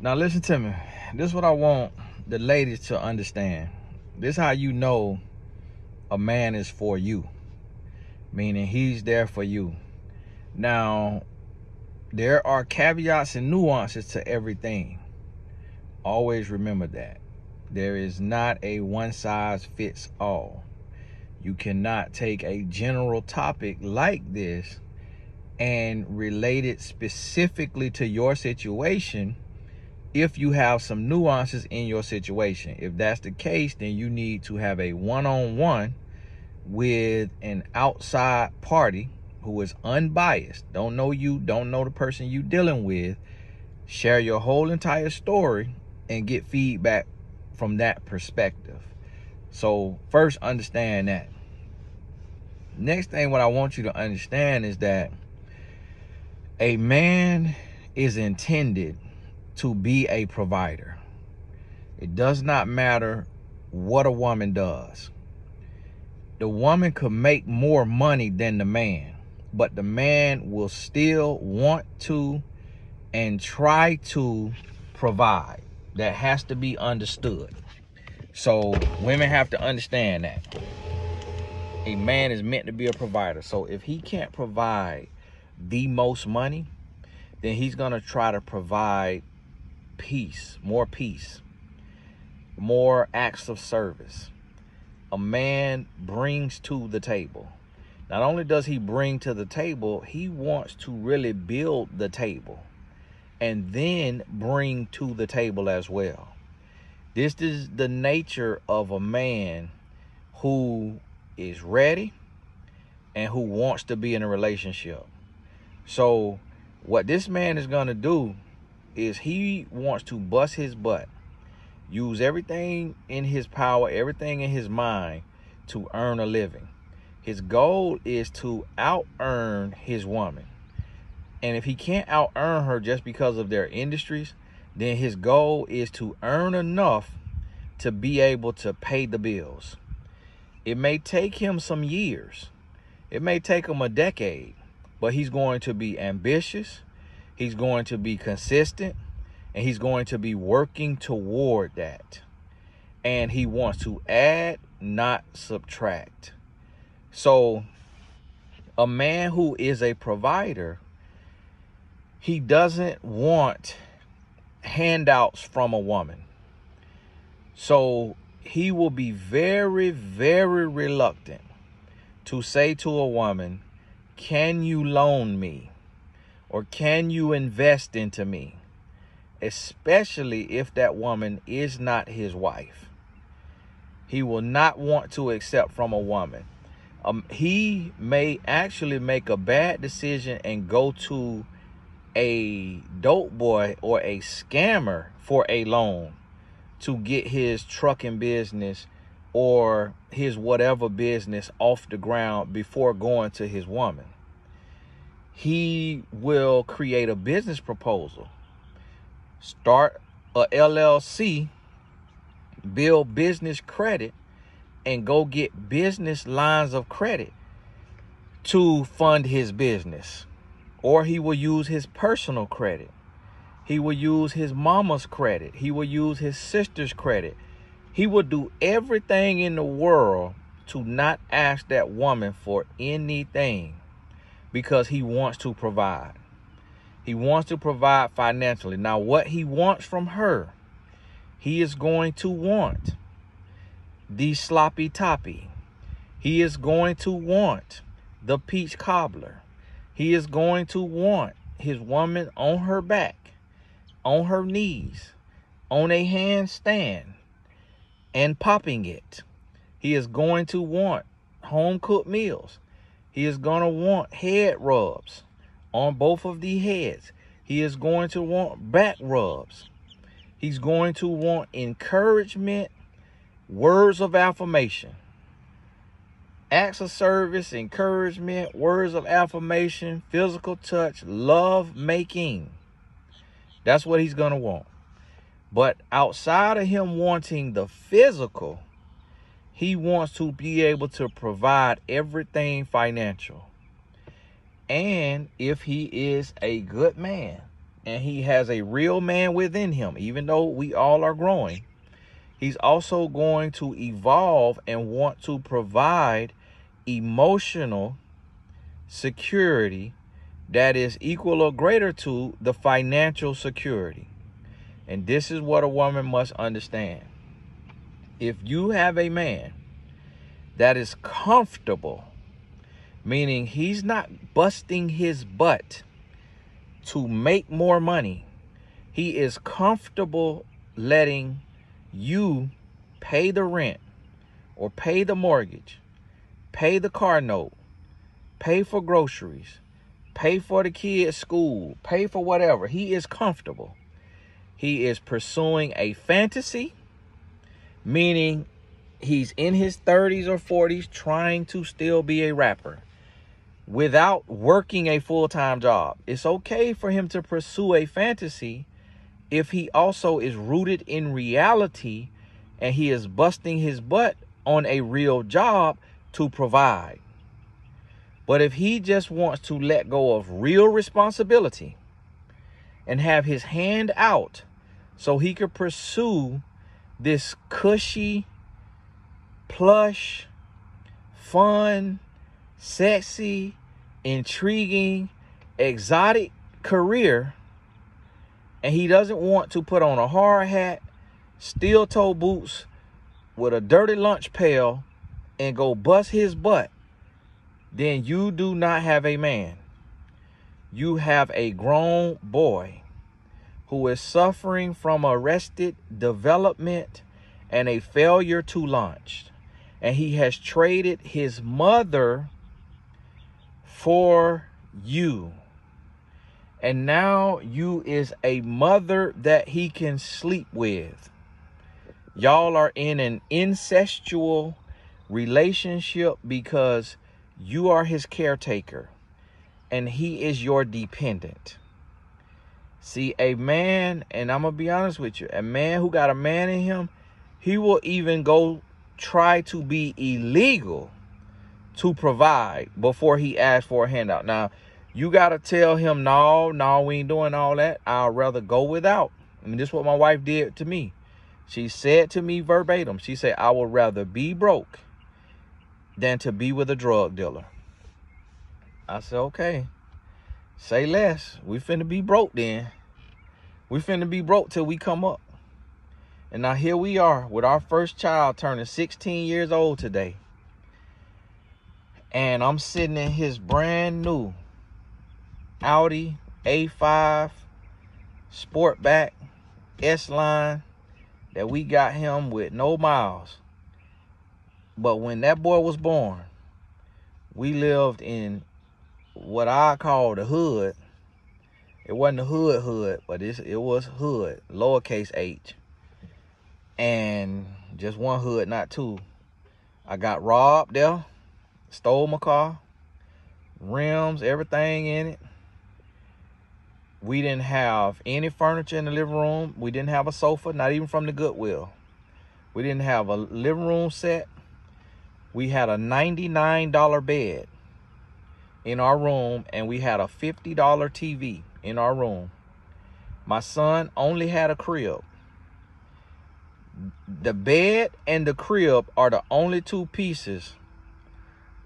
Now listen to me. This is what I want the ladies to understand. This is how you know a man is for you, meaning he's there for you. Now, there are caveats and nuances to everything. Always remember that. There is not a one size fits all. You cannot take a general topic like this and relate it specifically to your situation if you have some nuances in your situation. If that's the case, then you need to have a one-on-one with an outside party who is unbiased, don't know you, don't know the person you dealing with. Share your whole entire story and get feedback from that perspective. So first, understand that. Next thing, what I want you to understand is that a man is intended to be a provider. It does not matter what a woman does. The woman could make more money than the man, but the man will still want to and try to provide. That has to be understood. So women have to understand that a man is meant to be a provider. So if he can't provide the most money, then he's going to try to provide peace, more acts of service. A man brings to the table. Not only does he bring to the table, he wants to really build the table and then bring to the table as well. This is the nature of a man who is ready and who wants to be in a relationship. So what this man is going to do is he wants to bust his butt, use everything in his power, everything in his mind to earn a living. His goal is to out-earn his woman. And if he can't out-earn her just because of their industries, then his goal is to earn enough to be able to pay the bills. It may take him some years. It may take him a decade, but he's going to be ambitious. He's going to be consistent, and he's going to be working toward that. And he wants to add, not subtract. So a man who is a provider, he doesn't want handouts from a woman. So he will be very, very reluctant to say to a woman, can you loan me? Or can you invest into me? Especially if that woman is not his wife. He will not want to accept from a woman. He may actually make a bad decision and go to a dope boy or a scammer for a loan to get his trucking business or his whatever business off the ground before going to his woman. He will create a business proposal, start a LLC, build business credit, and go get business lines of credit to fund his business. Or he will use his personal credit. He will use his mama's credit. He will use his sister's credit. He will do everything in the world to not ask that woman for anything because he wants to provide. He wants to provide financially. Now, what he wants from her, he is going to want the sloppy toppy. He is going to want the peach cobbler. He is going to want his woman on her back, on her knees, on a handstand, and popping it. He is going to want home-cooked meals. He is going to want head rubs on both of the heads. He is going to want back rubs. He's going to want encouragement, words of affirmation. Acts of service, encouragement, words of affirmation, physical touch, love making. That's what he's going to want. But outside of him wanting the physical, he wants to be able to provide everything financial. And if he is a good man, and he has a real man within him, even though we all are growing, he's also going to evolve and want to provide emotional security that is equal or greater to the financial security. And this is what a woman must understand. If you have a man that is comfortable, meaning he's not busting his butt to make more money, he is comfortable letting you pay the rent or pay the mortgage, pay the car note, pay for groceries, pay for the kids' school, pay for whatever. He is comfortable. He is pursuing a fantasy, meaning he's in his 30s or 40s trying to still be a rapper without working a full-time job. It's okay for him to pursue a fantasy if he also is rooted in reality and he is busting his butt on a real job to provide. But if he just wants to let go of real responsibility and have his hand out so he could pursue this cushy, plush, fun, sexy, intriguing, exotic career, and he doesn't want to put on a hard hat, steel-toe boots with a dirty lunch pail and go bust his butt, then you do not have a man. You have a grown boy who is suffering from arrested development and a failure to launch. And he has traded his mother for you. And now you is a mother that he can sleep with. Y'all are in an incestual relationship because you are his caretaker and he is your dependent. See, a man, and I'm going to be honest with you, a man who got a man in him, he will even go try to be illegal to provide before he asks for a handout. Now, you got to tell him, no, we ain't doing all that. I'd rather go without. I mean, this is what my wife did to me. She said to me verbatim, she said, I would rather be broke than to be with a drug dealer. I said, okay, say less. We finna be broke then. We finna be broke till we come up. And now here we are with our first child turning 16 years old today. And I'm sitting in his brand new Audi A5 Sportback S-Line that we got him with no miles. But when that boy was born, we lived in what I call the hood. It wasn't the hood, but it was hood, lowercase h. And just one hood, not two. I got robbed there, stole my car, rims, everything in it. We didn't have any furniture in the living room. We didn't have a sofa, not even from the Goodwill. We didn't have a living room set. We had a $99 bed in our room, and we had a $50 TV in our room. My son only had a crib. The bed and the crib are the only two pieces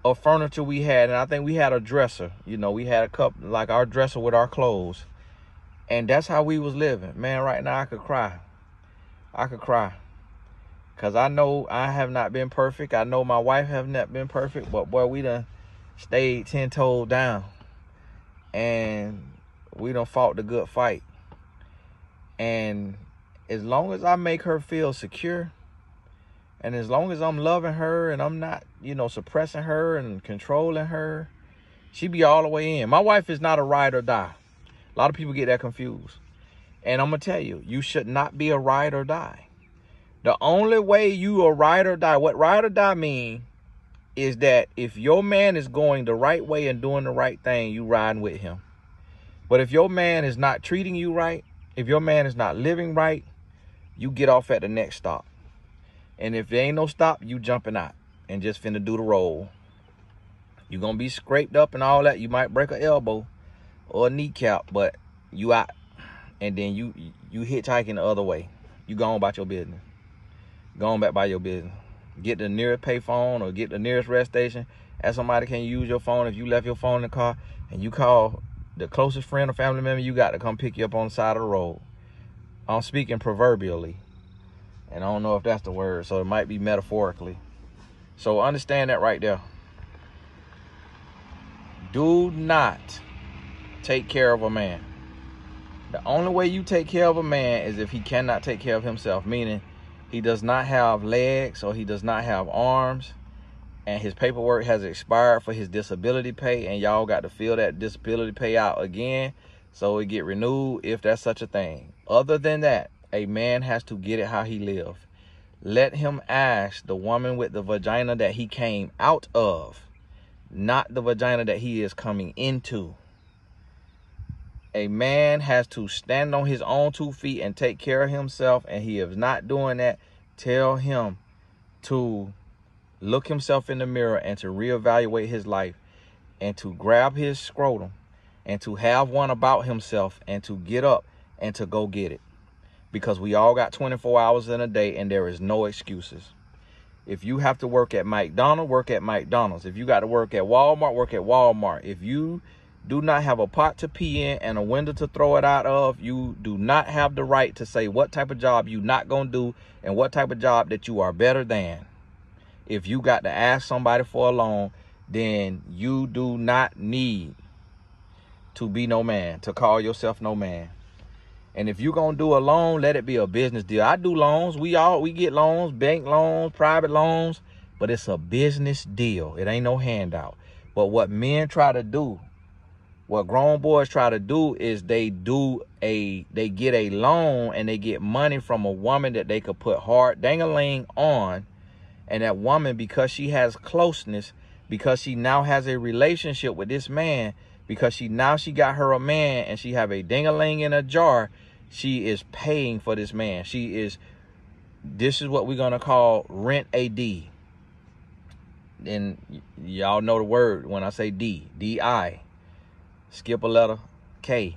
of furniture we had. And I think we had a dresser. You know, we had a cup, like our dresser with our clothes. And that's how we was living. Man, right now I could cry. I could cry. Because I know I have not been perfect. I know my wife have not been perfect. But boy, we done stayed 10 toes down. And we done fought the good fight. And as long as I make her feel secure, and as long as I'm loving her and I'm not, you know, suppressing her and controlling her, she be all the way in. My wife is not a ride or die. A lot of people get that confused. And I'm going to tell you, you should not be a ride or die. The only way you a ride or die, what ride or die mean is that if your man is going the right way and doing the right thing, you riding with him. But if your man is not treating you right, if your man is not living right, you get off at the next stop. And if there ain't no stop, you jumping out and just finna do the roll. You're going to be scraped up and all that. You might break an elbow or a kneecap, but you out. and then you hitchhiking the other way. You go on about your business. Go on back by your business. Get the nearest payphone or get the nearest rest station. Ask somebody, can you use your phone if you left your phone in the car, and you call the closest friend or family member you got to come pick you up on the side of the road. I'm speaking proverbially, and I don't know if that's the word, so it might be metaphorically. So understand that right there. Do not take care of a man. The only way you take care of a man is if he cannot take care of himself, meaning he does not have legs or he does not have arms, and his paperwork has expired for his disability pay, and y'all got to fill that disability pay out again so it get renewed if that's such a thing. Other than that, a man has to get it how he live. Let him ask the woman with the vagina that he came out of, not the vagina that he is coming into. A man has to stand on his own 2 feet and take care of himself, and he is not doing that. Tell him to look himself in the mirror and to reevaluate his life, and to grab his scrotum and to have one about himself, and to get up and to go get it. Because we all got 24 hours in a day, and there is no excuses. If you have to work at McDonald's, work at McDonald's. If you got to work at Walmart, work at Walmart. If you do not have a pot to pee in and a window to throw it out of, you do not have the right to say what type of job you not going to do and what type of job that you are better than. If you got to ask somebody for a loan, then you do not need to be no man, to call yourself no man. And if you're going to do a loan, let it be a business deal. I do loans. We get loans, bank loans, private loans, but it's a business deal. It ain't no handout. But what men try to do, what grown boys try to do is they get a loan and they get money from a woman that they could put hard dang-a-ling on. And that woman, because she has closeness, because she now has a relationship with this man, because she got her a man and she have a ding-a-ling in a jar, she is paying for this man. This is what we're going to call rent a D. And y'all know the word when I say D, D-I. Skip a letter, K.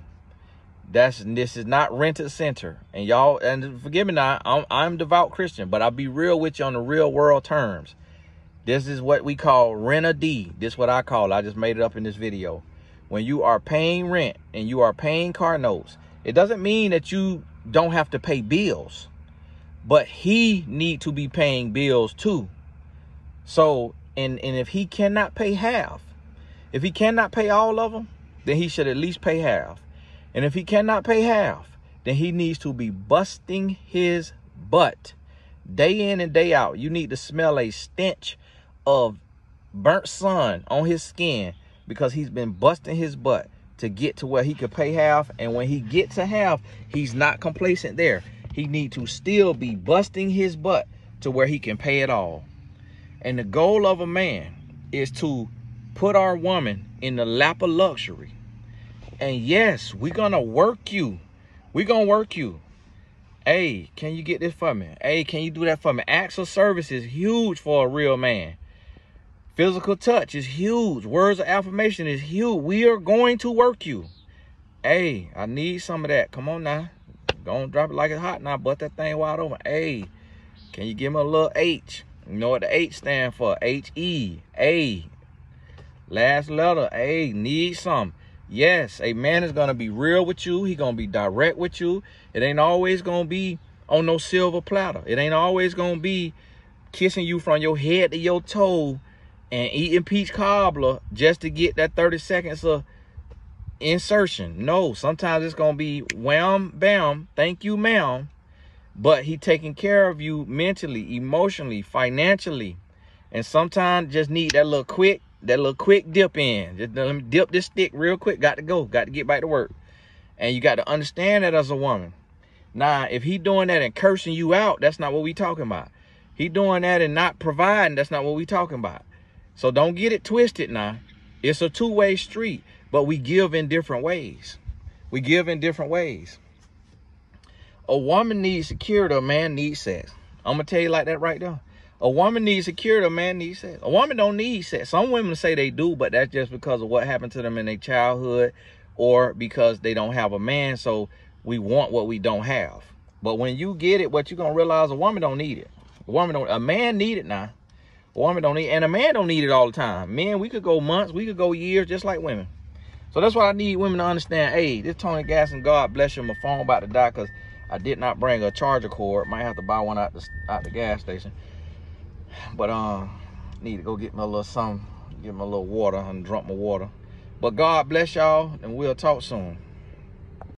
This is not rented center. And y'all, and forgive me now, I'm devout Christian, but I'll be real with you on the real world terms. This is what we call rent a D. This is what I call it. I just made it up in this video. When you are paying rent and you are paying car notes, it doesn't mean that you don't have to pay bills, but he need to be paying bills too. So, and if he cannot pay half, if he cannot pay all of them, then he should at least pay half. And if he cannot pay half, then he needs to be busting his butt day in and day out. You need to smell a stench of burnt sun on his skin, because he's been busting his butt to get to where he could pay half. And when he gets to half, he's not complacent there. He need to still be busting his butt to where he can pay it all. And the goal of a man is to put our woman in the lap of luxury. And yes, we're going to work you. We're going to work you. Hey, can you get this for me? Hey, can you do that for me? Acts of service is huge for a real man. Physical touch is huge. Words of affirmation is huge. We are going to work you. Hey, I need some of that. Come on now. Go and drop it like it's hot now. Butt that thing wide open. Hey, can you give me a little H? You know what the H stand for? H-E. A. Last letter. A. Need some. Yes, a man is going to be real with you. He's going to be direct with you. It ain't always going to be on no silver platter. It ain't always going to be kissing you from your head to your toe and eating peach cobbler just to get that 30 seconds of insertion. No, sometimes it's going to be wham, bam, thank you, ma'am. But he taking care of you mentally, emotionally, financially. And sometimes just need that little quick dip in. Just let me dip this stick real quick. Got to go. Got to get back to work. And you got to understand that as a woman. Now, if he doing that and cursing you out, that's not what we talking about. He doing that and not providing, that's not what we talking about. So don't get it twisted now. It's a two-way street, but we give in different ways. We give in different ways. A woman needs security, a man needs sex. I'm going to tell you like that right there. A woman needs security, a man needs sex. A woman don't need sex. Some women say they do, but that's just because of what happened to them in their childhood, or because they don't have a man. So We want what we don't have. But when you get it, what you're gonna realize, a woman don't need it. A man need it now. A woman don't need it, and a man don't need it all the time. Men, we could go months, we could go years, just like women. So that's why I need women to understand, hey, this Tony Gaston, God bless you, my phone about to die because I did not bring a charger cord. Might have to buy one out the gas station. But need to go get me a little something, get me a little water and drink my water. But God bless y'all, and we'll talk soon.